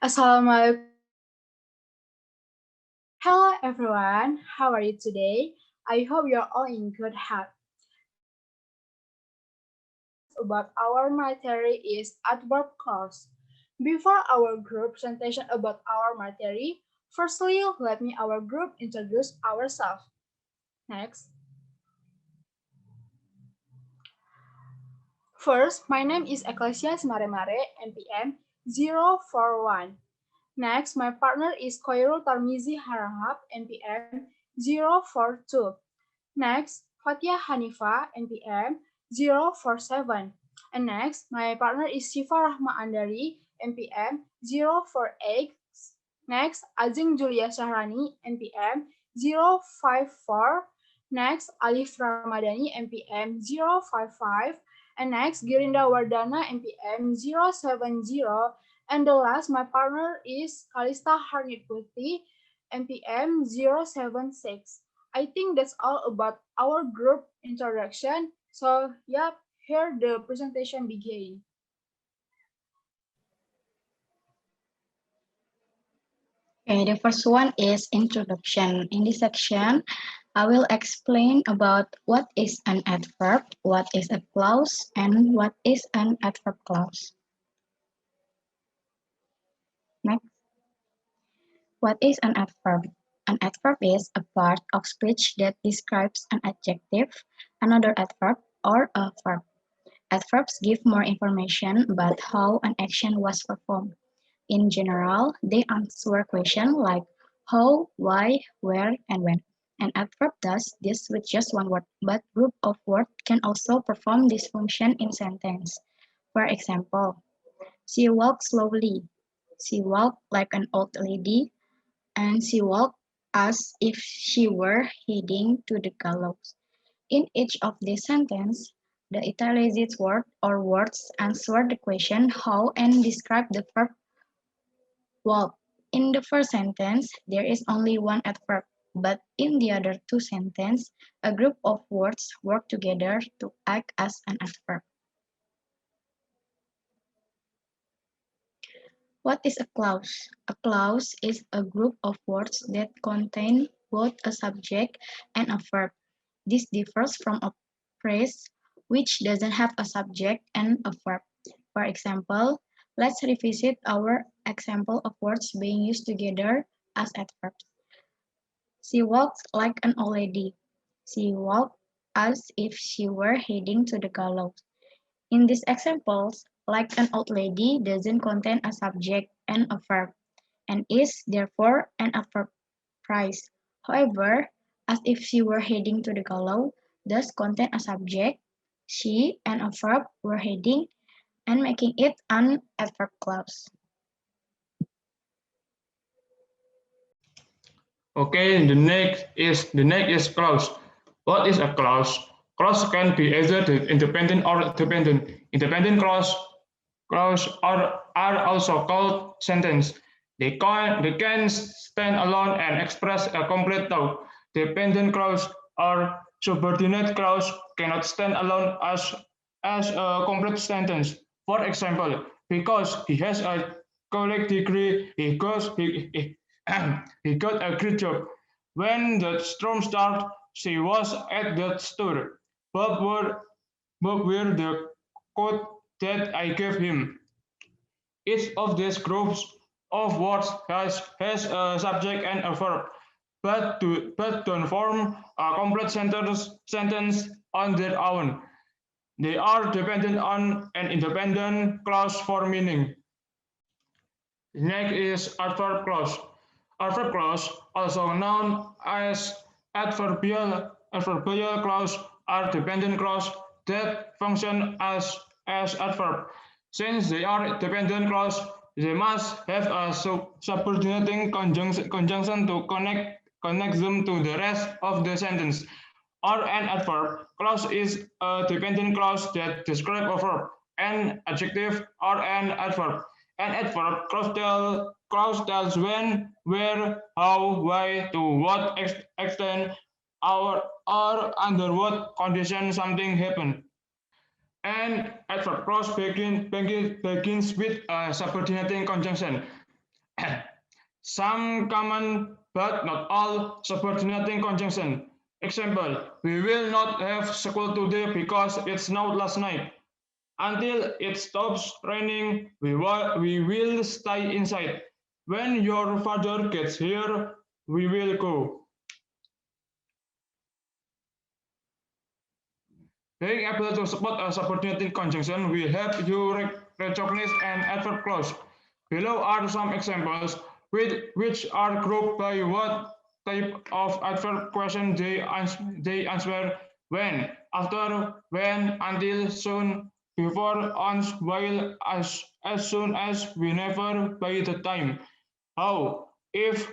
Assalamualaikum. Hello everyone, how are you today? I hope you're all in good health. About our material is adverb clause. Before our group presentation about our material, firstly let me our group introduce ourselves. Next. First, my name is Eklesia Simaremare, NPM 041. Next, my partner is Khoirul Tarmizi Harahap, NPM 042. Next, Fatya Hanifa, NPM 047. And next, my partner is Syifa Rahma Andari, NPM 048. Next, Adjeng Syahrani, NPM 054. Next, Alif Ramadhani, NPM 055. And next, Girindra Wardhana, NPM 070. And the last, my partner is Callista Harnit Putri, NPM 076. I think that's all about our group introduction. So, yeah, here the presentation begin. Okay, the first one is introduction. In this section, I will explain about what is an adverb, what is a clause, and what is an adverb clause. Next, what is an adverb? An adverb is a part of speech that describes an adjective, another adverb, or a verb. Adverbs give more information about how an action was performed. In general, they answer questions like how, why, where, and when. An adverb does this with just one word, but group of words can also perform this function in sentence. For example, she walked slowly. She walked like an old lady, and she walked as if she were heading to the gallows. In each of these sentences, the italicized word or words answer the question how and describe the verb walk. In the first sentence, there is only one adverb, but in the other two sentences, a group of words work together to act as an adverb. What is a clause? A clause is a group of words that contain both a subject and a verb. This differs from a phrase which doesn't have a subject and a verb. For example, let's revisit our example of words being used together as adverbs. She walked like an old lady. She walked as if she were heading to the gallows. In these examples, like an old lady doesn't contain a subject and a verb, and is therefore an adverb phrase. However, as if she were heading to the gallows does contain a subject, she, and a verb were heading, and making it an adverb clause. Okay, the next is clause. What is a clause? Clause can be either independent or dependent. Independent clause are also called sentence. They can stand alone and express a complete thought. Dependent clause or subordinate clause cannot stand alone as a complete sentence. For example, because he has a college degree, he got a great job. When the storm started, she was at the store. Bob wore the coat that I gave him. Each of these groups of words has a subject and a verb, but don't form a complete sentence on their own. They are dependent on an independent clause for meaning. Next is adverb clause. Adverb clause, also known as adverbial clause, are dependent clause that function as adverb. Since they are dependent clause, they must have a subordinating conjunction to connect them to the rest of the sentence. Or an adverb clause is a dependent clause that describes a verb, an adjective, or an adverb. An adverb clause tells when, where, how, why, to what extent, or under what condition something happened. And adverb clause begins with a subordinating conjunction. some common but not all subordinating conjunction. Example, we will not have school today because it snowed last night. Until it stops raining, we will stay inside. When your father gets here, we will go. Being able to spot a subordinating conjunction will help you recognize an adverb clause. Below are some examples which are grouped by what type of adverb question they answer: when, after, when, until, soon, before, on, while, as soon as, whenever, by the time, how, if,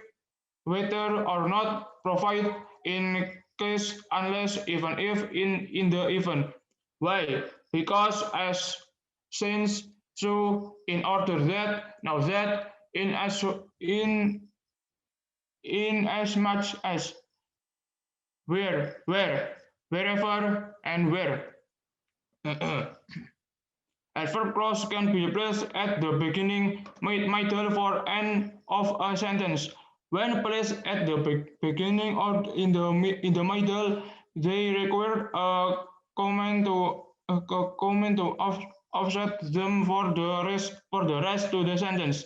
whether or not, provide, in case, unless, even if, in the event, why, because, as, since, so, in order that, now that, in as much as, where, wherever, and where. Adverb clause can be placed at the beginning, middle, or end of a sentence. When placed at the beginning or in the middle, they require a comment to offset them for the rest to the sentence.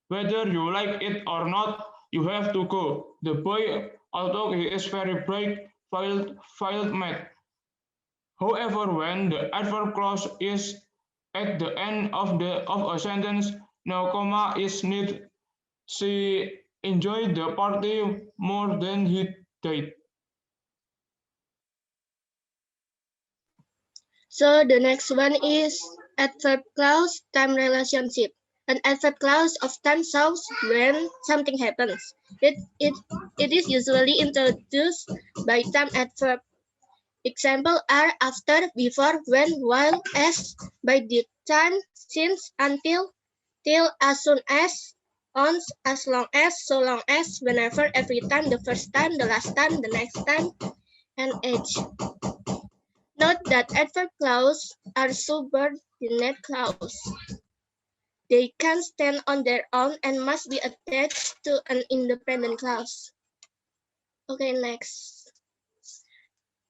Whether you like it or not, you have to go. The boy, although he is very bright, failed math. However, when the adverb clause is at the end of a sentence, no comma is needed. She enjoyed the party more than he did. So the next one is adverb clause time relationship. An adverb clause often shows when something happens. It is usually introduced by time adverb. Examples are after, before, when, while, as, by the time, since, until, till, as soon as, on, as long as, so long as, whenever, every time, the first time, the last time, the next time, and age. Note that adverb clauses are subordinate clauses. They can stand on their own and must be attached to an independent clause. Okay, next.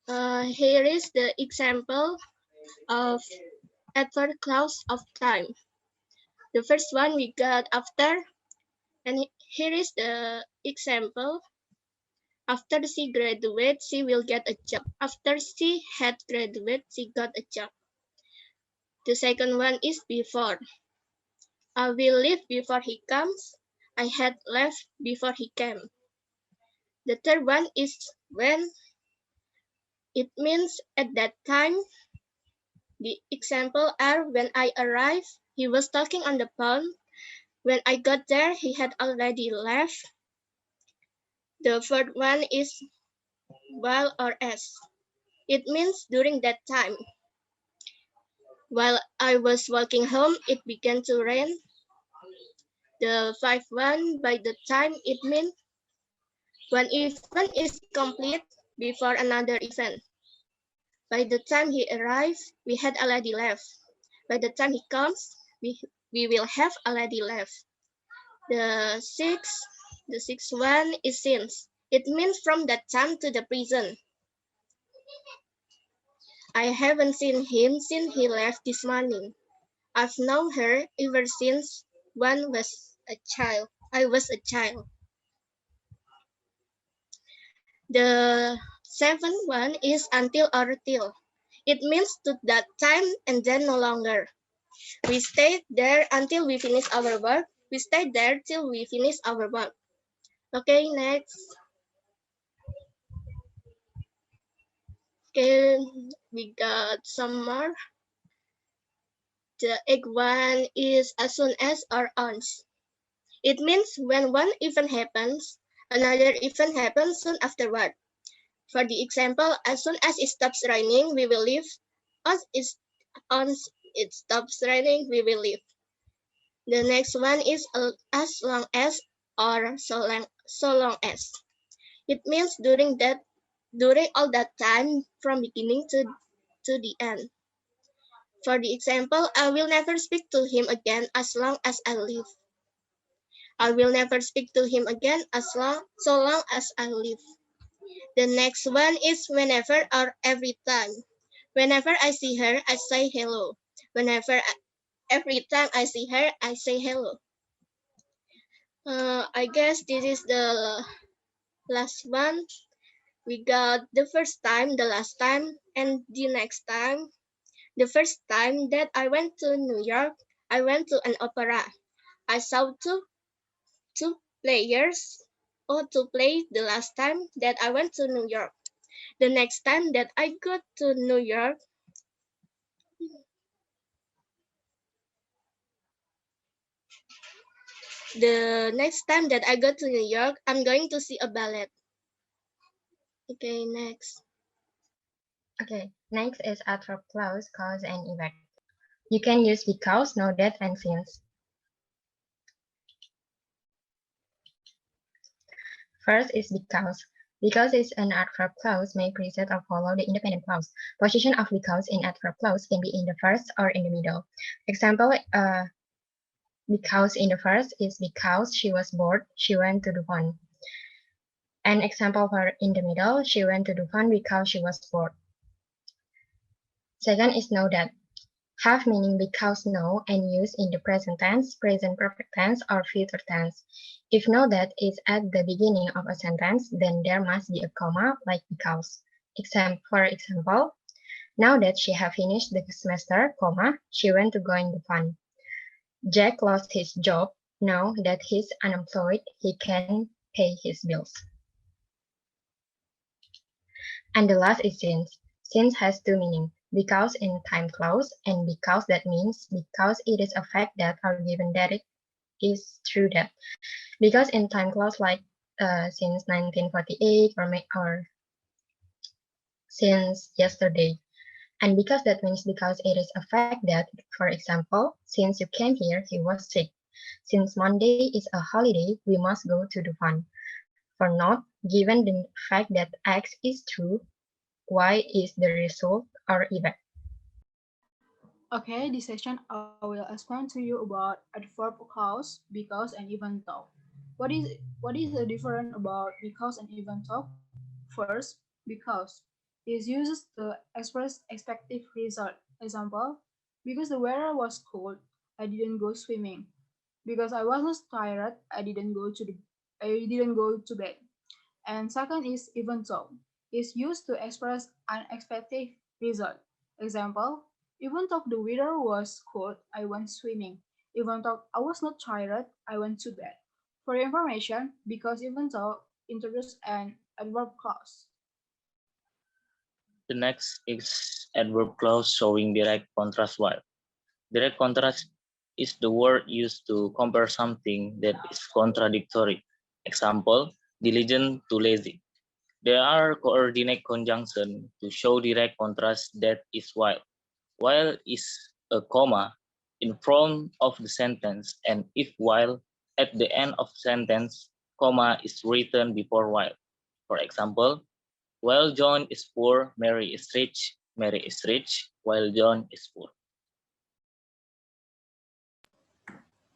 Here is the example of adverb clause of time. The first one we got after, and here is the example. After she graduates, she will get a job. After she had graduated, she got a job. The second one is before. I will leave before he comes. I had left before he came. The third one is when. It means at that time. The example are when I arrived, he was talking on the phone. When I got there, he had already left. The fourth one is while or as. It means during that time. While I was walking home, it began to rain. The fifth one, by the time, it means one event is complete before another event. By the time he arrives, we had already left. By the time he comes, we will have already left. The sixth one is since. It means from that time to the present. I haven't seen him since he left this morning. I've known her ever since I was a child. The seventh one is until or till. It means to that time and then no longer. We stayed there until we finish our work. We stayed there till we finish our work. Okay, next. Okay, we got some more. The eighth one is as soon as or once. It means when one event happens, another event happens soon afterward. For the example, as soon as it stops raining, we will leave. Once it stops raining, we will leave. The next one is as long as or so long as. It means during all that time from beginning to the end. For the example, I will never speak to him again as long as I live. I will never speak to him again so long as I live. The next one is whenever or every time. Whenever I see her, I say hello. Every time I see her, I say hello. I guess this is the last one. We got the first time, the last time, and the next time. The first time that I went to New York, I went to an opera. I saw two players or to play the last time that I went to New York. The next time that I go to New York, I'm going to see a ballet. Okay, next. Okay, next is adverb clause, cause and effect. You can use because, now that, and since. First is because. Because is an adverb clause may precede or follow the independent clause. Position of because in adverb clause can be in the first or in the middle. Example, because in the first is because she was bored, she went to the fun. An example for in the middle, she went to the fun because she was bored. Second is know that. Have meaning because know and used in the present tense, present perfect tense, or future tense. If know that is at the beginning of a sentence, then there must be a comma like because. For example, now that she have finished the semester, comma, she went to go in the fun. Jack lost his job. Now that he's unemployed, he can pay his bills. And the last is since. Since has two meanings. Because in time clause and because that means because it is a fact that are given that it is true that. Because in time clause like since 1948 or since yesterday. And because that means because it is a fact that, for example, since you came here, he was sick. Since Monday is a holiday, we must go to the fun. For not, given the fact that X is true, Y is the result or event. Okay, this session I will explain to you about adverb clause, because, and even though. What is the difference about because and even though? First, because is used to express expected result. Example, because the weather was cold, I didn't go swimming. Because I wasn't tired, I didn't go to bed. And second is even though. Is used to express unexpected result. Example, even though the weather was cold, I went swimming. Even though I was not tired, I went to bed. For your information, because even though introduce an adverb clause. The next is adverb clause showing direct contrast while. Direct contrast is the word used to compare something that is contradictory. Example, diligent to lazy. There are coordinate conjunction to show direct contrast that is while. While is a comma in front of the sentence, and if while at the end of sentence, comma is written before while. For example, while John is poor, Mary is rich. Mary is rich while John is poor.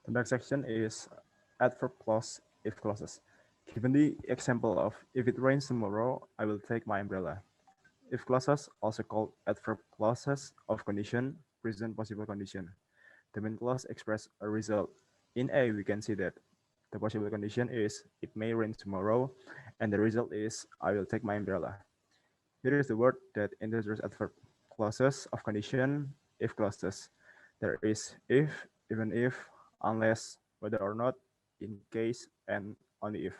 The next section is adverb clause, if clauses. Given the example of if it rains tomorrow, I will take my umbrella. If clauses, also called adverb clauses of condition, present possible condition. The main clause express a result. In A, we can see that the possible condition is it may rain tomorrow, and the result is I will take my umbrella. Here is the word that introduces adverb clauses of condition, if clauses. There is if, even if, unless, whether or not, in case, and only if.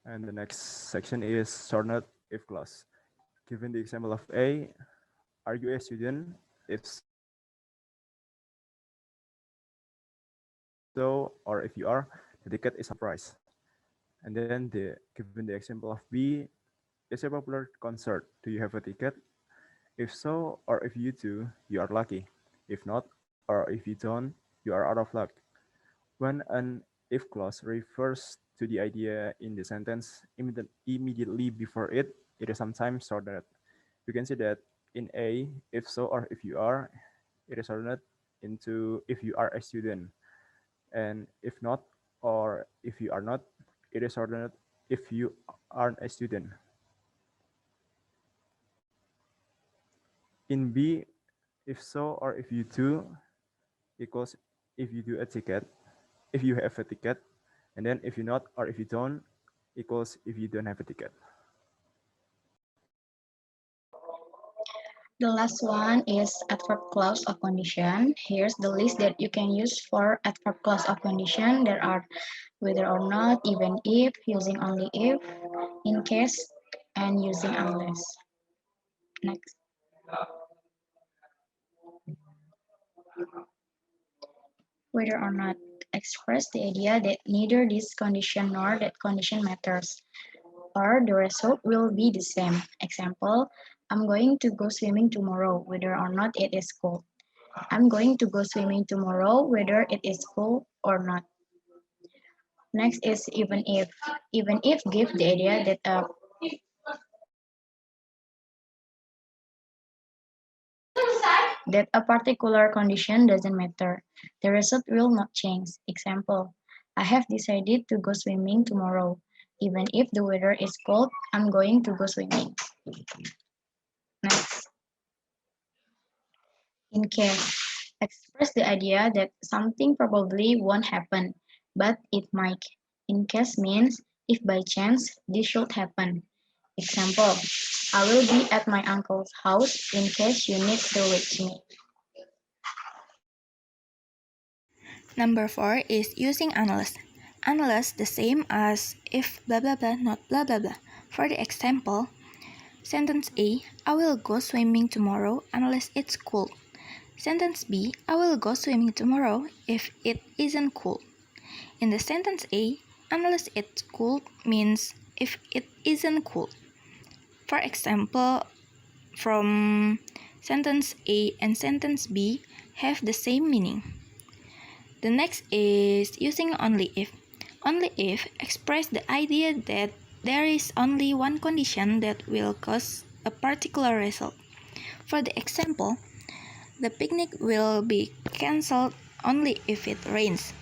And the next section is shortened if clause. Given the example of A, are you a student? If so, or if you are, the ticket is a price. And then given the example of B, it's a popular concert. Do you have a ticket? If so, or if you do, you are lucky. If not, or if you don't, you are out of luck. When an if clause refers to the idea in the sentence immediately before it, it is sometimes shortened. You can see that in A, if so or if you are, it is shortened into if you are a student. And if not, or if you are not, it is alternate if you aren't a student. In B, if so or if you do equals if you do a ticket, if you have a ticket, and then if you not or if you don't equals if you don't have a ticket. The last one is adverb clause of condition. Here's the list that you can use for adverb clause of condition. There are whether or not, even if, using only if, in case, and using unless. Next. Whether or not express the idea that neither this condition nor that condition matters, or the result will be the same. Example, I'm going to go swimming tomorrow, whether or not it is cold. I'm going to go swimming tomorrow, whether it is cold or not. Next is even if. Even if give the idea that a particular condition doesn't matter. The result will not change. Example, I have decided to go swimming tomorrow. Even if the weather is cold, I'm going to go swimming. Next, in case, express the idea that something probably won't happen, but it might. In case means if by chance this should happen. Example, I will be at my uncle's house in case you need to reach me. Number 4 is using unless. Unless the same as if blah blah blah not blah blah blah. For the example, sentence A, I will go swimming tomorrow unless it's cold. Sentence B, I will go swimming tomorrow if it isn't cold. In the sentence A, unless it's cold means if it isn't cold. For example, from sentence A and sentence B have the same meaning. The next is using only if. Only if express the idea that there is only one condition that will cause a particular result. For the example, the picnic will be cancelled only if it rains.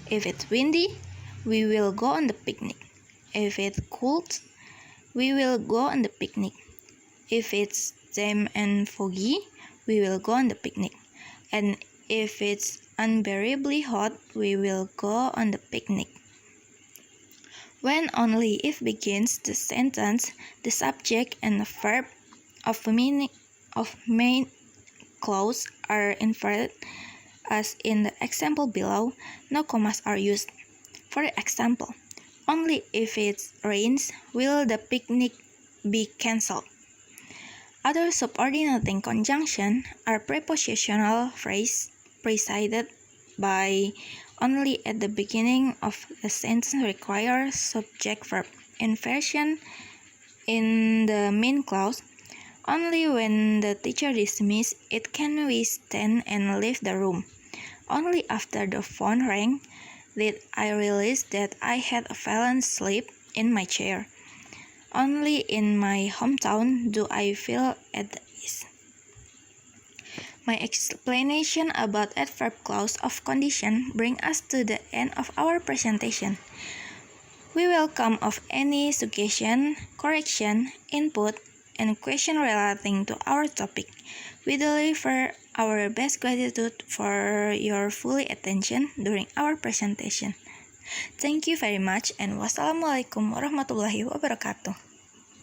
If it's windy, we will go on the picnic. If it's cold, we will go on the picnic. If it's damp and foggy, we will go on the picnic. And if it's unbearably hot, we will go on the picnic. When only if begins the sentence, the subject and the verb of main clause are inverted, as in the example below. No commas are used. For example, only if it rains will the picnic be cancelled. Other subordinating conjunctions are prepositional phrases preceded by only at the beginning of a sentence require subject-verb inversion in the main clause. Only when the teacher dismisses it can we stand and leave the room. Only after the phone rang did I realize that I had a fallen asleep in my chair. Only in my hometown do I feel at ease. My explanation about adverb clause of condition brings us to the end of our presentation. We welcome of any suggestion, correction, input, and question relating to our topic. We deliver our best gratitude for your full attention during our presentation. Thank you very much, and wassalamualaikum warahmatullahi wabarakatuh.